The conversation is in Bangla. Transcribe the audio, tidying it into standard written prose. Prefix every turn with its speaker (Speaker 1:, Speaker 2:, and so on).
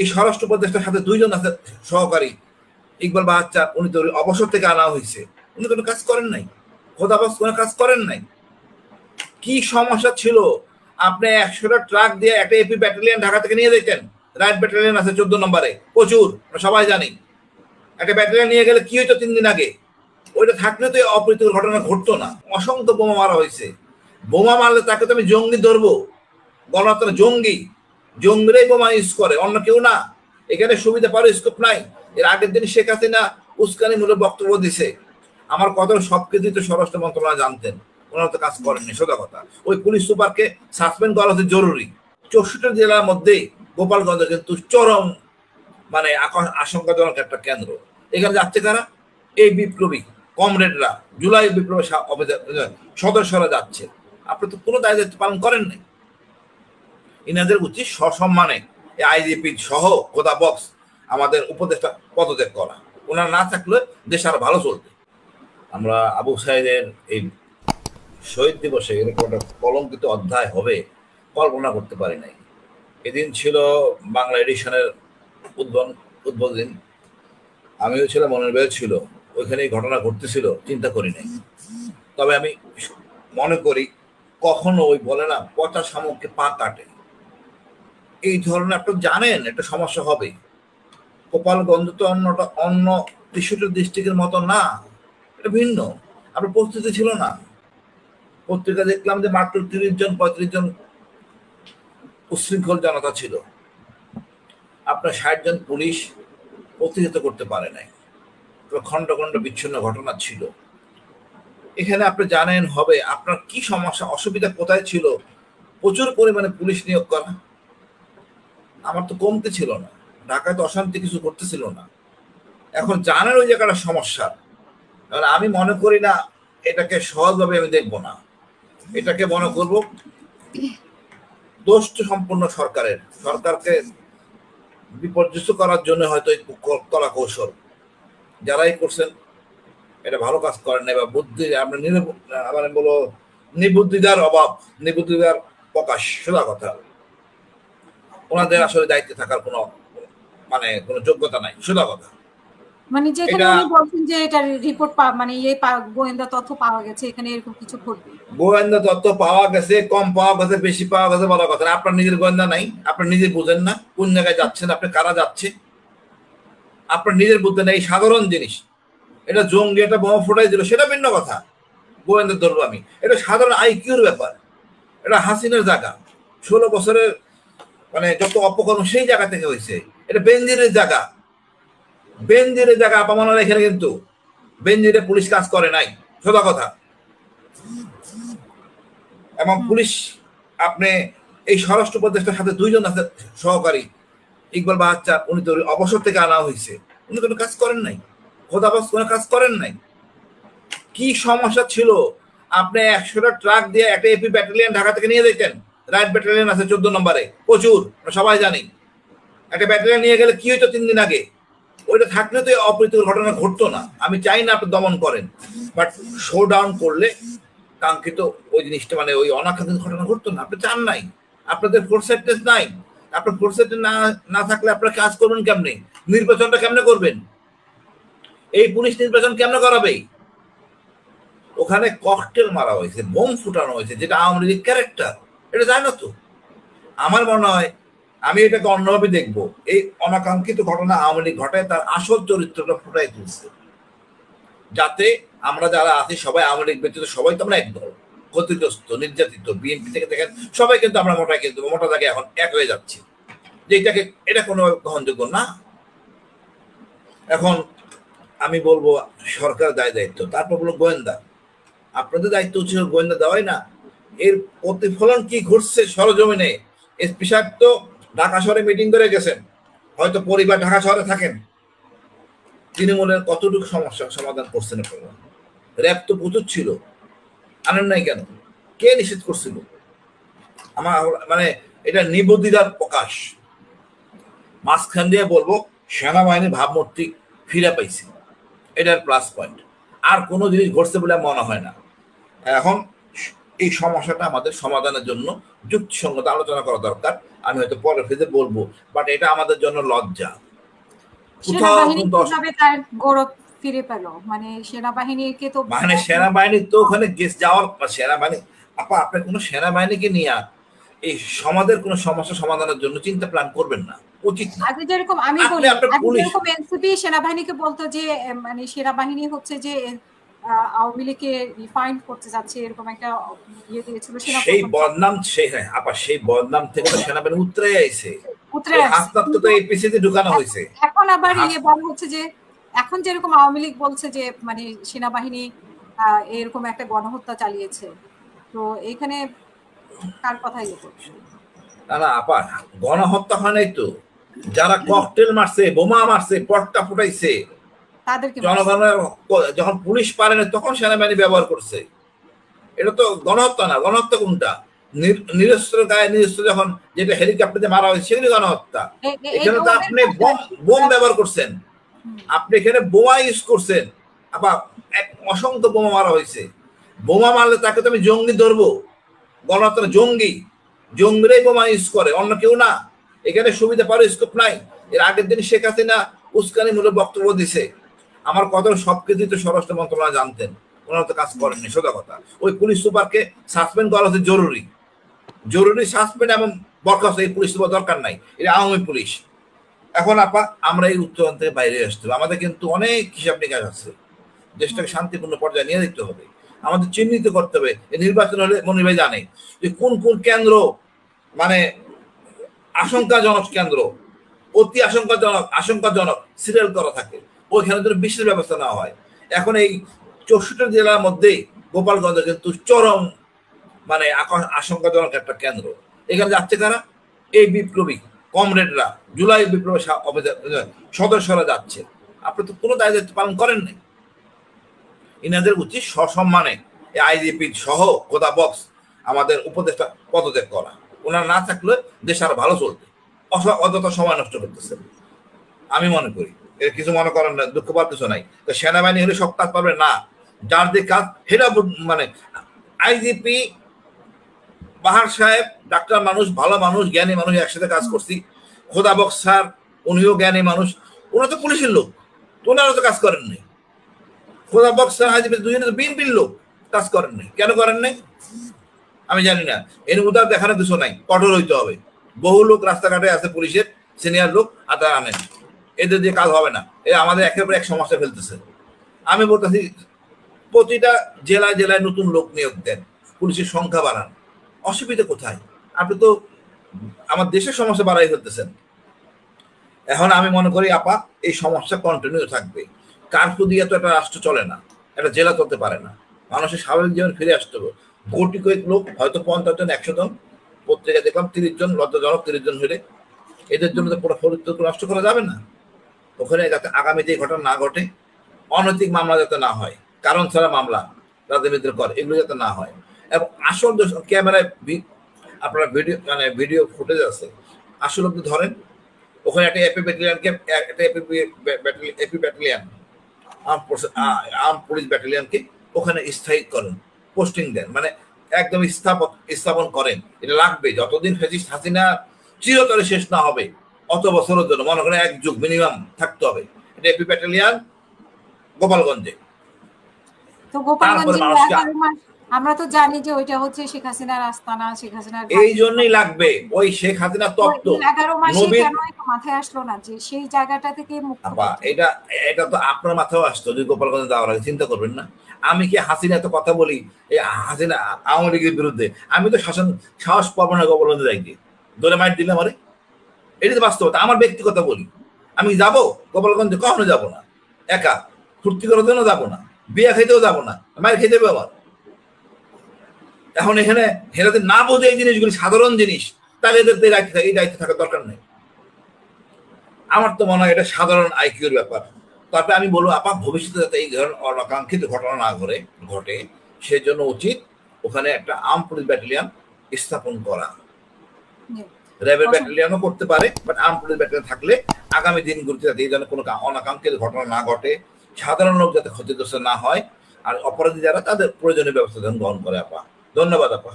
Speaker 1: এই স্বরাষ্ট্র উপদেষ্টার সাথে দুইজন আছে সহকারী, ইকবাল বাচ্চা, উনি তো অবসর থেকে আনা হয়েছে, উনি কোনো কাজ করেন নাই, খোদাবাস কোনো কাজ করেন নাই। কি সমস্যা ছিল? আপনি 100টা ট্রাক দিয়ে একটা এপি ব্যাটালিয়ন ঢাকা থেকে নিয়ে যেতেন। রাইট ব্যাটালিয়ন আছে 14 নম্বরে, প্রচুর, সবাই জানি। একটা ব্যাটালিয়ন নিয়ে গেলে কি হইতো 3 দিন আগে? ওইটা থাকলে তো অপ্রীতিকর ঘটনা ঘটতো না। অসংখ্য বোমা মারা হয়েছে। বোমা মারলে তাকে তো আমি জঙ্গি ধরবো, গণহত্যা জঙ্গি, জঙ্গিরাই বোমা ইউজ করে, অন্য কেউ না। এখানে সুবিধা পাওয়ার স্কোপ নাই। এর আগের দিন শেখ হাসিনা উস্কানিমূলক বক্তব্য দিছে। আমার কথা সবকিছু তো স্বরাষ্ট্র মন্ত্রণালয় জানতেন, ওনারা তো কাজ করেননি, সোজা কথা। ওই পুলিশ সুপারকে সাসপেন্ড করা হচ্ছে জরুরি। 64 জেলার মধ্যে গোপালগঞ্জ কিন্তু চরম মানে আশঙ্কাজনক একটা কেন্দ্র। এখানে যাচ্ছে কারা? এই বিপ্লবী কমরেডরা, জুলাই বিপ্লবের সদস্যরা যাচ্ছে। আপনি তো কোনো দায়িত্ব পালন করেন নাই। ইনাদের উচিত সসম্মানে আইজিপি সহ খোদা বক্স আমাদের উপদেষ্টা পদত্যাগ করা। ওনারা না থাকলে দেশ আরো ভালো চলবে। আমরা আবু সাইদের এই শহীদ দিবসে এরকম একটা কলঙ্কিত অধ্যায় হবে কল্পনা করতে পারি নাই। এদিন ছিল বাংলা এডিশনের উদ্বোধন। আমিও ছিলাম, মনের বের ছিল, ওইখানে ঘটনা ঘটতেছিল, চিন্তা করি নাই। তবে আমি মনে করি কখনো ওই বলে না পচা শামুককে পা কাটে, এই ধরনের আপনি জানেন একটা সমস্যা হবে। গোপালগঞ্জ তো অন্য 63টা ডিস্ট্রিক্টের মতো না, এটা ভিন্ন। আপনার প্রস্তুতি ছিল না। পত্রিকা দেখলাম যে মাত্র 30 জন 35 জন উশৃঙ্খল জনতা ছিল। আপনার 60 জন পুলিশ প্রতিহত করতে পারে নাই। খণ্ড খণ্ড বিচ্ছিন্ন ঘটনা ছিল। এখানে আপনি জানেন হবে আপনার কি সমস্যা, অসুবিধা কোথায় ছিল। প্রচুর পরিমাণে পুলিশ নিয়োগ করা, আমার তো কমতে ছিল না। ঢাকায় তো অশান্তি কিছু করতেছিল না। এখন জানেন ওই জায়গাটা সমস্যা। আমি মনে করি না এটাকে সহজভাবে আমি দেখব না, এটাকে মনে করব দোষ সম্পূর্ণ সরকারের। সরকারকে বিপর্যস্ত করার জন্য হয়তো এই কলা কৌশল যারাই করছেন এটা ভালো কাজ করেন না, বা বুদ্ধি আমরা মানে বলো নিবুদ্ধিদার অভাব, নিবুদ্ধিদার প্রকাশ, সোজা কথা। ওনাদের আসলে দায়িত্বে থাকার কোনো মানে কোনো যোগ্যতা নাই, সোজা কথা।
Speaker 2: মানে যেখানে উনি বলছেন যে এটা রিপোর্ট মানে এই গোয়েন্দা তথ্য পাওয়া গেছে, এখানে এরকম কিছু ঘটবে।
Speaker 1: গোয়েন্দা তথ্য পাওয়া গেছে, কম পাওয়া গেছে, বেশি পাওয়া গেছে, বড় কথা না। আপনার নিজের গোয়েন্দা নাই, আপনি নিজে বুঝেন না কোন জায়গায় যাচ্ছেন, আপনি কারা যাচ্ছে আপনার নিজের বুঝতে নেই। সাধারণ জিনিস, এটা জঙ্গি একটা বোমা ফুটাই দিল, সেটা ভিন্ন কথা, গোয়েন্দা ধরবো আমি। এটা সাধারণ আইকিউর ব্যাপার। এটা হাসিনার জায়গা, 16 বছরের মানে যত অপকর্ম সেই জায়গা থেকে হয়েছে। এটা বেনজিরের জায়গা, বেনজিরের জায়গা আপামানার এখানে, কিন্তু বেনজিরে পুলিশ কাজ করে নাই, সোজা কথা। এবং পুলিশ আপনি এই স্বরাষ্ট্র উপদেষ্টার সাথে দুইজন আছে সহকারী, ইকবাল বাচ্চা, উনি তো অবসর থেকে আনা হয়েছে, উনি কোনো কাজ করেন নাই, খোদাবাস কোনো কাজ করেন নাই। কি সমস্যা ছিল? আপনি 100টা ট্রাক দিয়ে একটা এপি ব্যাটালিয়ন ঢাকা থেকে নিয়ে যেতেন। রাইট ব্যাটালিয়ন আছে 14 নম্বরে, প্রচুর, সবাই জানি। একটা ব্যাটালিয়ন নিয়ে গেলে কি হইতো 3 দিন আগে? ওইটা থাকলে তো অপ্রীতিকর ঘটনা ঘটতো না। আমি চাই না আপনি দমন করেন, বাট শো ডাউন করলে কাঙ্ক্ষিত ওই জিনিসটা মানে ওই অনাকাঙ্ক্ষিত ঘটনা ঘটতো না। আপনি চান নাই, আপনাদের ফোরসাইটনেস নাই। আপনার ফোরসাইট না থাকলে আপনারা কাজ করবেন কেমনে? নির্বাচনটা কেমনে করবেন? এই পুলিশ নির্বাচন কেমনে করাবে? ওখানে ককটেল মারা হয়েছে, বোম ফুটানো হয়েছে, যেটা আওয়ামী লীগের ক্যারেক্টার। এটা যায় না তো। আমার মনে হয় আমি এটাকে অন্যভাবে দেখবো। এই অনাকাঙ্ক্ষিত ঘটনা আওয়ামী লীগ ঘটায় তার আসল চরিত্রটা ফুটাই তুলছে, যাতে আমরা যারা আছি সবাই, আওয়ামী লীগ ব্যতীত সবাই তো আমরা একদল, ক্ষতিগ্রস্ত, নির্যাতিত। বিএনপি থেকে দেখেন সবাই কিন্তু আমরা মোটা, কিন্তু মোটা দাগে এখন এক হয়ে যাচ্ছি, যে এটাকে এটা কোনো গ্রহণযোগ্য না। এখন আমি বলবো সরকার দায়িত্ব, তারপর বলবো গোয়েন্দা, আপনাদের দায়িত্ব ছিল গোয়েন্দা দেওয়াই না। এর প্রতিফলন কি ঘটছে সরজমিনে? এসপি সাহেব তো ঢাকা শহরে মিটিং করে গেছেন, হয়তো পরিবার ঢাকা শহরে থাকেন। তৃণমূলের কতটুকু সমস্যা সমাধান করছেন আপনারা? র্যাব তো প্রচুর ছিল, আনেন নাই কেন? কে নিষেধ করছিল? আমার মানে এটা নিবুদ্ধিতার প্রকাশ। মাঝখান দিয়ে বলবো সেনাবাহিনীর ভাবমূর্তি ফিরে পাইছে, এটার প্লাস পয়েন্ট। আর কোনো জিনিস ঘটছে বলে মনে হয় না। এখন এই সমস্যাটা আমাদের সমাধানের জন্য যুক্তিসঙ্গত আলোচনা করা দরকার। আমি হয়তো পরের ফেজে বলবো, বাট এটা আমাদের জন্য লজ্জা।
Speaker 2: সেনাবাহিনী কিভাবে তার গৌরব ফিরে পেল? মানে সেনাবাহিনীকে তো
Speaker 1: মানে সেনাবাহিনী তো ওখানে যাওয়ার সেনাবাহিনী আপা, আপনার কোনো সেনাবাহিনীকে নিয়ে এই সমাজের কোনো সমস্যা সমাধানের জন্য চিন্তা প্ল্যান করবেন না, উচিত না।
Speaker 2: আগে যেরকম আমি বলি, আগে যেরকম এনসিপি সেনাবাহিনীকে বলতো যে মানে সেনাবাহিনী হচ্ছে যে আওয়ামী লীগকে রিফাইন্ড করতে যাচ্ছে, এরকম একটা ইয়ে দিয়েছিল।
Speaker 1: সেই বদনাম, আপা সেই বদনাম থেকে তো সেনাবাহিনী উতরে আইছে, হাসনাত তো এপিসিতে ঢুকানো হয়েছে।
Speaker 2: এখন আবার ইয়ে বলা হচ্ছে যে এখন যেরকম আওয়ামী লীগ বলছে যে মানে সেনাবাহিনী এরকম একটা গণহত্যা চালিয়েছে, তো এইখানে কার কথাই করছে?
Speaker 1: না না আপা, গণহত্যা হয় নাই তো, যারা ককটেল মারছে, বোমা মারছে, পটকা ফুটাইছে জনগণের, যখন পুলিশ পারে না তখন সেনাবাহিনী ব্যবহার করছে। এটা তো গণহত্যা না। গণহত্যা কোনটা? নিরস্ত্র গায়ে নিরস্ত্র যখন যেটা হেলিকপ্টারে মারা হয়েছে সেগুলি গণহত্যা। এখানে তো আপনি বোম ব্যবহার করছেন, আপনি এখানে বোমা ইউজ করছেন। আবার অসংখ্য বোমা মারা হয়েছে। বোমা মারলে তাকে তো আমি জঙ্গি ধরবো? গণহত্যা জঙ্গি, জঙ্গিরাই বোমা ইউজ করে, অন্য কেউ না। এখানে সুবিধা পাওয়ার স্কোপ নাই। এর আগের দিন শেখ হাসিনা উস্কানিমূলক বক্তব্য দিছে। আমার কথা সবকিছুই তো স্বরাষ্ট্র মন্ত্রণালয় জানতেন, ওনারা তো কাজ করেননি, সোজা কথা। ওই পুলিশ সুপারকে সাসপেন্ড করা হচ্ছে জরুরি, জরুরি সাসপেন্ড এবং বরখাস্ত। এই পুলিশ সুপার দরকার নাই, এটা আওয়ামী পুলিশ। এখন আপা আমরা এই উত্তরণ থেকে বাইরে আসতে হবে। আমাদের কিন্তু অনেক হিসাব নিকাশ আছে, দেশটাকে শান্তিপূর্ণ পর্যায়ে নিয়ে যেতে হবে। আমাদের চিহ্নিত করতে হবে। এই নির্বাচন হলে মনির ভাই জানে যে কোন কোন কেন্দ্র মানে আশঙ্কাজনক কেন্দ্র, অতি আশঙ্কাজনক সিরিয়াল করা থাকে, ওইখানে যদি বিশেষ ব্যবস্থা নেওয়া হয়। এখন এই 64 জেলার মধ্যেই গোপালগঞ্জ কিন্তু চরম মানে আশঙ্কাজনক একটা কেন্দ্র। এখানে যাচ্ছে কারা? এই বিপ্লবী কমরেডরা, জুলাই বিপ্লবের সদস্যরা যাচ্ছে। আপনি তো কোনো দায়িত্ব পালন করেন নাই। ইনাদের উচিত সসম্মানে আইজিপি সহ খোদা বক্স আমাদের উপদেষ্টা পদত্যাগ করা। ওনারা না থাকলে দেশ আরো ভালো চলবে। অযথা সময় নষ্ট করতেছে আমি মনে করি। এর কিছু মনে করেন না, দুঃখ পাওয়ার কিছু নাই। তো সেনাবাহিনী হলে সব কাজ পারবে না, যার যে কাজ সেটা মানে আইজিপি বাহার সাহেব ডাক্তার মানুষ, ভালো মানুষ, জ্ঞানী মানুষ, একসাথে কাজ করছি। খোদা বক্স স্যার উনিও জ্ঞানী মানুষ, ওনারা তো পুলিশের লোক, তো ওনারা তো কাজ করেন নাই। খোদা বক্স স্যার আইজিপি দুজনে তো বিএনপির লোক, কাজ করেন নাই। কেন করেন নাই আমি জানি না। এর উদার দেখানো কিছু নাই, কঠোর হইতে হবে। বহু লোক রাস্তাঘাটে আছে পুলিশের সিনিয়র লোক, আদার আনেন, এদের দিয়ে কাজ হবে না। এ আমাদের একের পর এক সমস্যা ফেলতেছে। আমি বলতেছি প্রতিটা জেলায় জেলায় নতুন লোক নিয়োগ দেন, পুলিশের সংখ্যা বাড়ান। অসুবিধা কোথায়? আপনি তো আমার দেশের সমস্যা বাড়াই ফেলতেছেন। এখন আমি মনে করি আপা এই সমস্যা কন্টিনিউ থাকবে। কারফিউ দিয়ে তো একটা রাষ্ট্র চলে না, একটা জেলা চলতে পারে না। মানুষের স্বাভাবিক জীবন ফিরে আসতে হবে। কোটি কয়েক লোক, হয়তো 50 জন 100 জন, পত্রিকা দেখলাম 30 জন, লজ্জাজনক 30 জন হলে। এদের জন্য তো পুরো ফরিদপুর নষ্ট করা যাবে না। ওখানে যাতে আগামীতে এই ঘটনা না ঘটে, অনৈতিক মামলা যাতে না হয়, কারণ ছাড়া মামলা রাজনীতির করে, এগুলো যাতে না হয়। এবং আসল ক্যামেরায় আপনারা ভিডিও ফুটেজ আছে, আসল আপনি ধরেন ওখানে একটা এপি ব্যাটালিয়ানকে, একটা এপি ব্যাটালিয়ান আর্ম পুলিশ ব্যাটালিয়ানকে ওখানে স্থায়ী করেন, পোস্টিং দেন, মানে একদম স্থাপন করেন। এটা লাগবে যতদিন ফ্যাসিস্ট হাসিনা চিরতরে শেষ না হবে, অত বছরের জন্য মনে করেন 1 যুগ মিনিমাম থাকতে হবে। এটা এপি ব্যাটালিয়ান গোপালগঞ্জে।
Speaker 2: তো গোপালগঞ্জে আমরা তো জানি যে ওইটা হচ্ছে শেখ হাসিনার আস্তানা, শেখ হাসিনার,
Speaker 1: এই জন্যই লাগবে ওই শেখ হাসিনা তত্ত্ব।
Speaker 2: 11 মাসে কেন মাথায় আসলো না যে সেই জায়গাটা থেকে মুক্ত?
Speaker 1: এটা তো আপনার মাথায় আসতো যদি গোপালগঞ্জে যাওয়ার আগে চিন্তা করবেন না। আমি কি হাসিনা এত কথা বলি এই হাসিনা আওয়ামী লীগের বিরুদ্ধে, আমি তো সাহস পাবো না গোপালগঞ্জে যাইতে, দলে মাইট দিলাম। আরে এটা তো বাস্তবতা। আমার ব্যক্তিগত বলি, আমি যাব গোপালগঞ্জে, কখনো যাব না। একা ফুর্তি করার জন্য যাবো না, বিয়ে খাইতেও যাবো না, মায়ের খেতে হবে আমার। এখন এখানে হেরাতে না বোঝে এই জিনিসগুলি সাধারণ জিনিস, তাহলে এদের এই দায়িত্ব থাকার দরকার নেই। আমার তো মনে হয় এটা সাধারণ আইকিউর ব্যাপার। তারপরে আমি বলবো আপা ভবিষ্যতে যাতে এই ধরনের অনাকাঙ্ক্ষিত ঘটনা না ঘটে সেজন্য উচিত ওখানে একটা আর্ম পুলিশ ব্যাটালিয়ান স্থাপন করা। র্যাবের ব্যাটালিয়ানও করতে পারে, বাট আর্ম পুলিশ ব্যাটালিয়ান থাকলে আগামী দিনগুলিতে যাতে এই ধরনের কোনো অনাকাঙ্ক্ষিত ঘটনা না ঘটে, সাধারণ লোক যাতে ক্ষতিগ্রস্ত না হয়, আর অপরাধী যারা তাদের প্রয়োজনীয় ব্যবস্থা গ্রহণ করে। আপা ধন্যবাদ আপা।